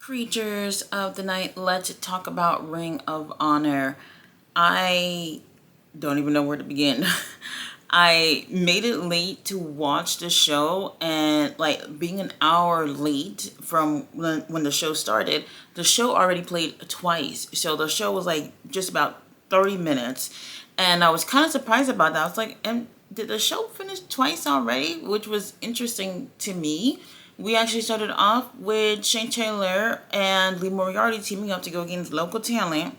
Creatures of the night, let's talk about Ring of Honor. I don't even know where to begin. I made it late to watch the show, and like being an hour late from when the show started, the show already played twice. So the show was like just about 30 minutes, and I was kind of surprised about that. I was like, and did the show finish twice already? Which was interesting to me. We actually started off with Shane Taylor and Lee Moriarty teaming up to go against local talent.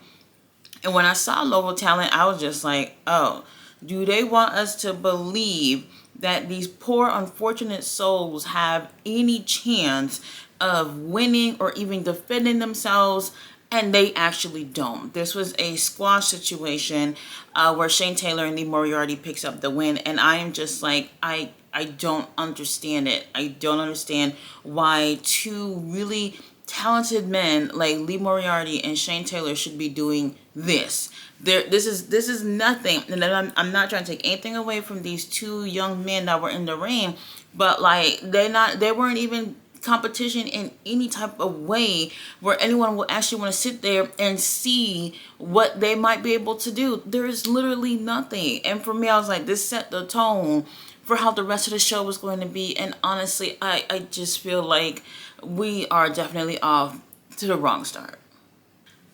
And when I saw local talent, I was just like, oh, do they want us to believe that these poor, unfortunate souls have any chance of winning or even defending themselves? And they actually don't. This was a squash situation where Shane Taylor and Lee Moriarty picks up the win. And I am just like, I don't understand it. I don't understand why two really talented men like Lee Moriarty and Shane Taylor should be doing this. This is nothing, and I'm not trying to take anything away from these two young men that were in the ring, but like they weren't even competition in any type of way where anyone will actually want to sit there and see what they might be able to do. There is literally nothing, and for me, I was like, this set the tone for how the rest of the show was going to be. And honestly, I just feel like we are definitely off to the wrong start.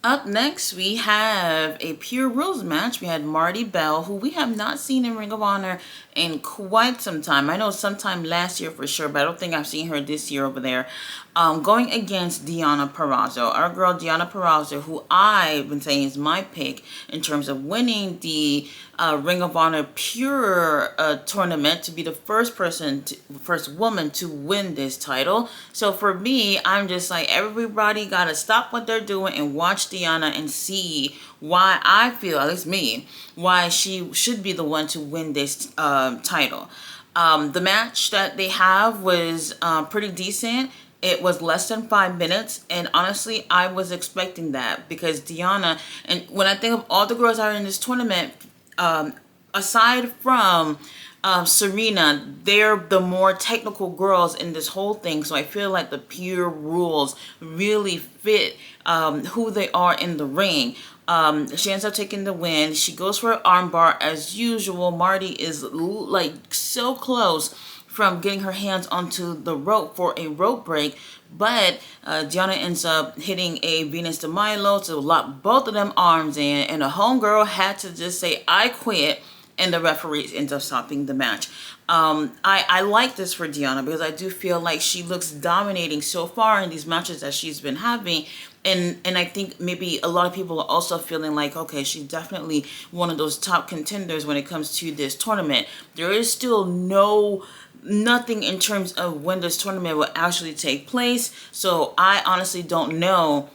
Up next, we have a Pure Rules match. We had Marti Belle, who we have not seen in Ring of Honor in quite some time. I know sometime last year for sure, but I don't think I've seen her this year over there. Going against Deonna Purrazzo. Our girl Deonna Purrazzo, who I've been saying is my pick in terms of winning the Ring of Honor Pure tournament, to be the first woman to win this title. So for me, I'm just like, everybody gotta stop what they're doing and watch Deonna and see why I feel, at least me, why she should be the one to win this title. The match that they have was pretty decent. It was less than 5 minutes, and honestly, I was expecting that because Deonna, and when I think of all the girls that are in this tournament, aside from Serena, they're the more technical girls in this whole thing. So I feel like the Pure Rules really fit who they are in the ring. She ends up taking the win. She goes for an armbar as usual. Marti is like so close from getting her hands onto the rope for a rope break, but Deonna ends up hitting a Venus de Milo to lock both of them arms in, and a homegirl had to just say, I quit, and the referee ends up stopping the match. I like this for Deonna because I do feel like she looks dominating so far in these matches that she's been having. And I think maybe a lot of people are also feeling like, okay, she's definitely one of those top contenders when it comes to this tournament. There is still nothing in terms of when this tournament will actually take place. So I honestly don't know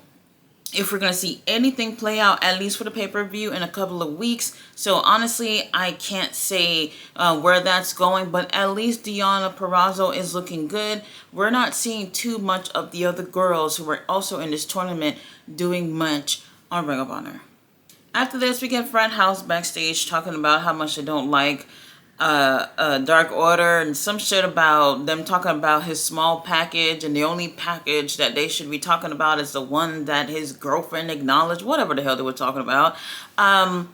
if we're going to see anything play out, at least for the pay-per-view, in a couple of weeks. So honestly, I can't say where that's going, but at least Deonna Purrazzo is looking good. We're not seeing too much of the other girls who are also in this tournament doing much on Ring of Honor. After this, we get Fred House backstage talking about how much they don't like Dark Order and some shit about them talking about his small package, and the only package that they should be talking about is the one that his girlfriend acknowledged, whatever the hell they were talking about. I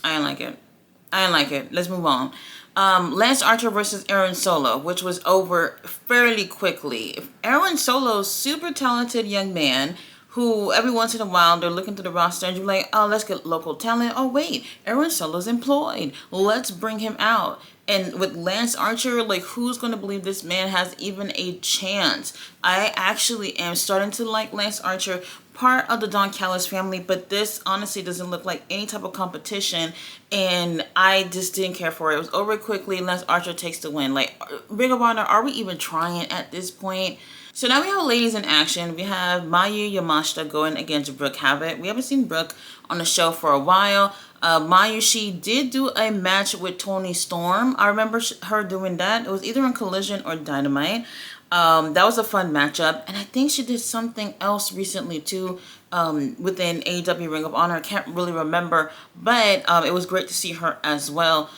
didn't like it. Let's move on. Lance Archer versus Aaron Solo, which was over fairly quickly. Aaron Solo's super talented young man who every once in a while they're looking through the roster and you're like, oh, let's get local talent. Oh, wait, Aaron Solo's employed. Let's bring him out. And with Lance Archer, like, who's going to believe this man has even a chance? I actually am starting to like Lance Archer, part of the Don Callis family, but this honestly doesn't look like any type of competition, and I just didn't care for it. It was over quickly. Lance Archer takes the win. Like, Ring of Honor, are we even trying at this point? So now we have ladies in action. We have Mayu Yamashita going against Brooke Havoc. We haven't seen Brooke on the show for a while. Mayu, she did do a match with Toni Storm. I remember her doing that. It was either in Collision or Dynamite. That was a fun matchup. And I think she did something else recently too within AEW Ring of Honor. I can't really remember. But it was great to see her as well.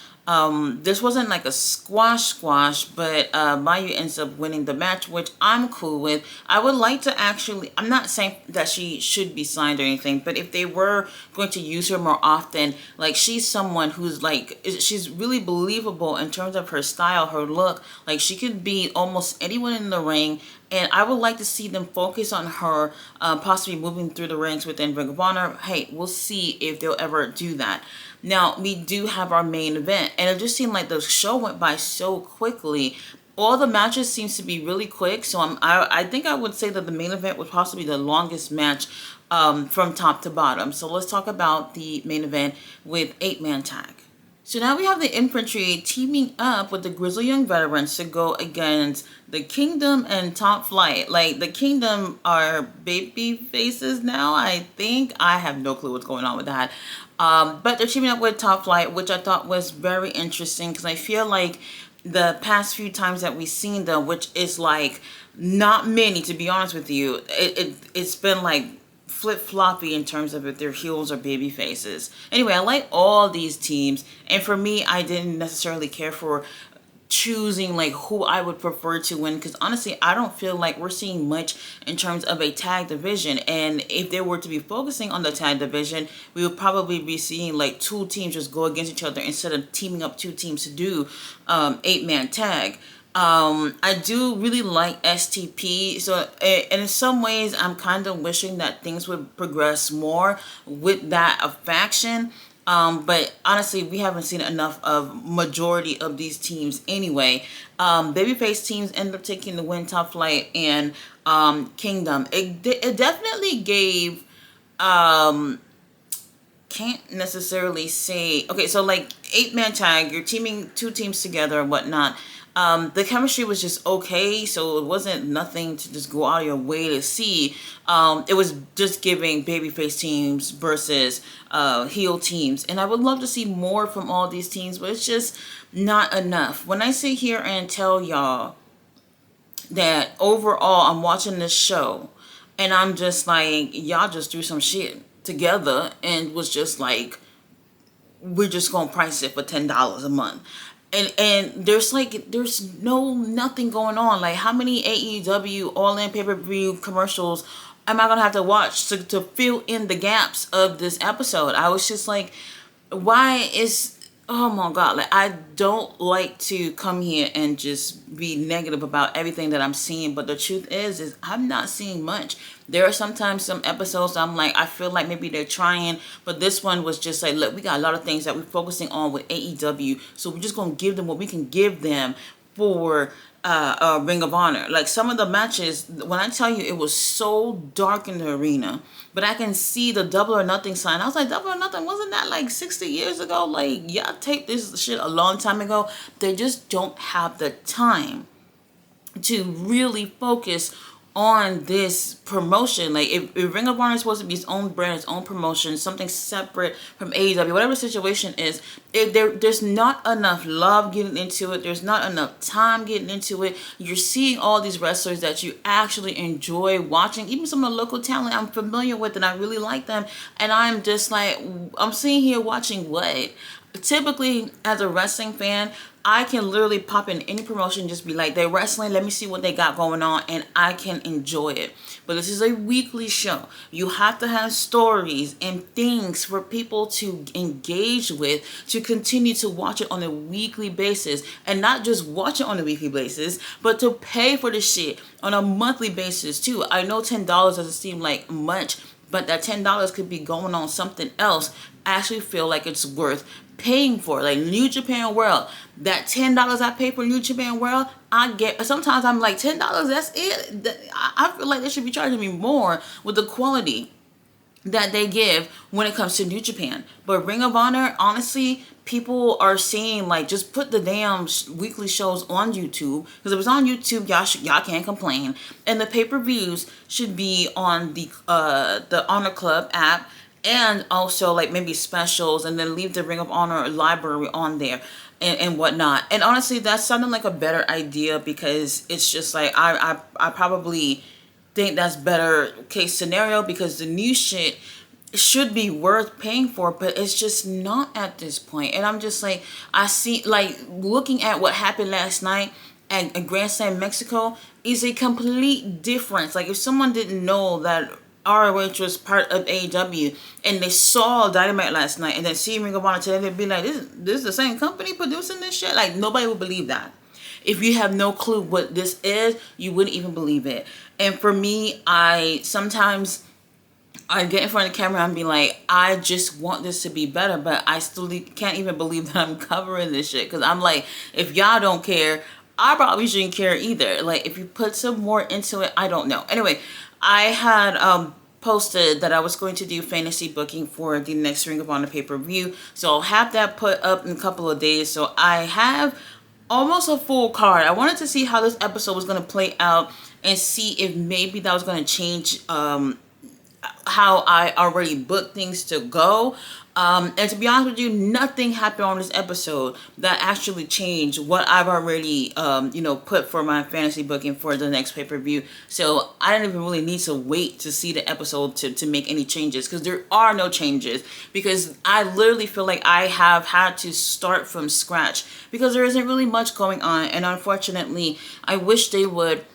This wasn't like a squash, but Mayu ends up winning the match, which I'm cool with. I would like to actually, I'm not saying that she should be signed or anything, but if they were going to use her more often, like she's someone who's like, she's really believable in terms of her style, her look. Like she could beat almost anyone in the ring. And I would like to see them focus on her, possibly moving through the ranks within Ring of Honor. Hey, we'll see if they'll ever do that. Now, we do have our main event, and it just seemed like the show went by so quickly. All the matches seems to be really quick, so I think I would say that the main event was possibly the longest match from top to bottom. So let's talk about the main event with 8-man tag. So now we have the infantry teaming up with the Grizzly Young Veterans to go against the Kingdom and Top Flight. Like, the Kingdom are baby faces now, I think. I have no clue what's going on with that. But they're teaming up with Top Flight, which I thought was very interesting because I feel like the past few times that we've seen them, which is like not many, to be honest with you, it's been like flip-floppy in terms of if they're heels or baby faces. Anyway, I like all these teams, and for me, I didn't necessarily care for choosing like who I would prefer to win, because honestly I don't feel like we're seeing much in terms of a tag division, and if they were to be focusing on the tag division, we would probably be seeing like two teams just go against each other instead of teaming up two teams to do 8-man tag. I do really like STP, so and in some ways I'm kind of wishing that things would progress more with that faction. But honestly, we haven't seen enough of majority of these teams anyway. Babyface teams end up taking the win, Top Flight and Kingdom. It definitely gave, can't necessarily say, okay, so like 8-man tag, you're teaming two teams together and whatnot. The chemistry was just okay, so it wasn't nothing to just go out of your way to see. It was just giving babyface teams versus heel teams, and I would love to see more from all these teams, but it's just not enough. When I sit here and tell y'all that overall I'm watching this show, and I'm just like, y'all just threw some shit together and was just like, we're just gonna price it for $10 a month. And there's nothing going on. Like, how many AEW All In pay-per-view commercials am I gonna have to watch to fill in the gaps of this episode? I was just like, why is, oh my god, like I don't like to come here and just be negative about everything that I'm seeing, but the truth is I'm not seeing much. There are sometimes some episodes I'm like, I feel like maybe they're trying, but this one was just like, look, we got a lot of things that we're focusing on with AEW, so we're just gonna give them what we can give them for Ring of Honor. Like, some of the matches, when I tell you it was so dark in the arena, but I can see the Double or Nothing sign. I was like, Double or Nothing, wasn't that like 60 years ago? Like, y'all taped this shit a long time ago. They just don't have the time to really focus on this promotion. Like, if Ring of Honor is supposed to be its own brand, its own promotion, something separate from AEW, whatever the situation is, there's not enough love getting into it. There's not enough time getting into it. You're seeing all these wrestlers that you actually enjoy watching, even some of the local talent I'm familiar with and I really like them, and I'm just like, I'm sitting here watching what? Typically, as a wrestling fan, I can literally pop in any promotion, just be like, they're wrestling, let me see what they got going on, and I can enjoy it. But this is a weekly show. You have to have stories and things for people to engage with, to continue to watch it on a weekly basis, and not just watch it on a weekly basis, but to pay for the shit on a monthly basis too. I know $10 doesn't seem like much, but that $10 could be going on something else. I actually feel like it's worth paying for. Like New Japan World, that $10 I pay for New Japan World, I get, sometimes I'm like, $10, that's it. I feel like they should be charging me more with the quality that they give when it comes to New Japan. But Ring of Honor, honestly, people are saying like, just put the damn weekly shows on YouTube, because if it's on YouTube, y'all can't complain. And the pay-per-views should be on the Honor Club app, and also like maybe specials, and then leave the Ring of Honor library on there and whatnot. And honestly, that sounded like a better idea, because it's just like, I probably think that's better case scenario, because the new shit, should be worth paying for, but it's just not at this point. And I'm just like, I see, like, looking at what happened last night at Grand Slam, Mexico, is a complete difference. Like, if someone didn't know that ROH was part of AEW and they saw Dynamite last night and then see Ring of Honor today, they'd be like, this is the same company producing this shit? Like, nobody would believe that. If you have no clue what this is, you wouldn't even believe it. And for me, sometimes I get in front of the camera and be like, I just want this to be better, but I still can't even believe that I'm covering this shit. Because I'm like, if y'all don't care, I probably shouldn't care either. Like, if you put some more into it, I don't know. Anyway, I had posted that I was going to do fantasy booking for the next Ring of Honor pay-per-view. So I'll have that put up in a couple of days. So I have almost a full card. I wanted to see how this episode was going to play out and see if maybe that was going to change how I already booked things to go. And to be honest with you, nothing happened on this episode that actually changed what I've already, put for my fantasy booking for the next pay-per-view. So I didn't even really need to wait to see the episode to make any changes, because there are no changes, because I literally feel like I have had to start from scratch because there isn't really much going on. And unfortunately, I wish they would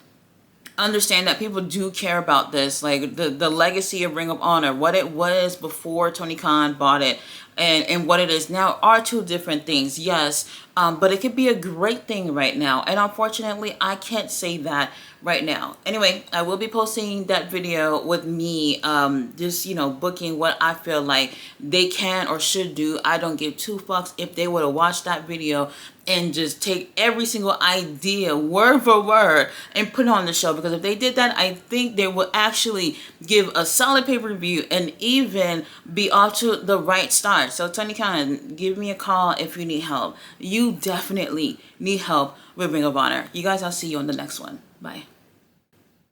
understand that people do care about this, like the legacy of Ring of Honor, what it was before Tony Khan bought it, and what it is now are two different things. Yes, but it could be a great thing right now, and unfortunately I can't say that right now. Anyway, I will be posting that video with me just booking what I feel like they can or should do. I don't give two fucks if they would have watched that video and just take every single idea word for word and put it on the show, because if they did that, I think they would actually give a solid pay-per-view and even be off to the right start. So Tony Khan, give me a call if you need help. You definitely need help with Ring of Honor. You guys, I'll see you on the next one. Bye.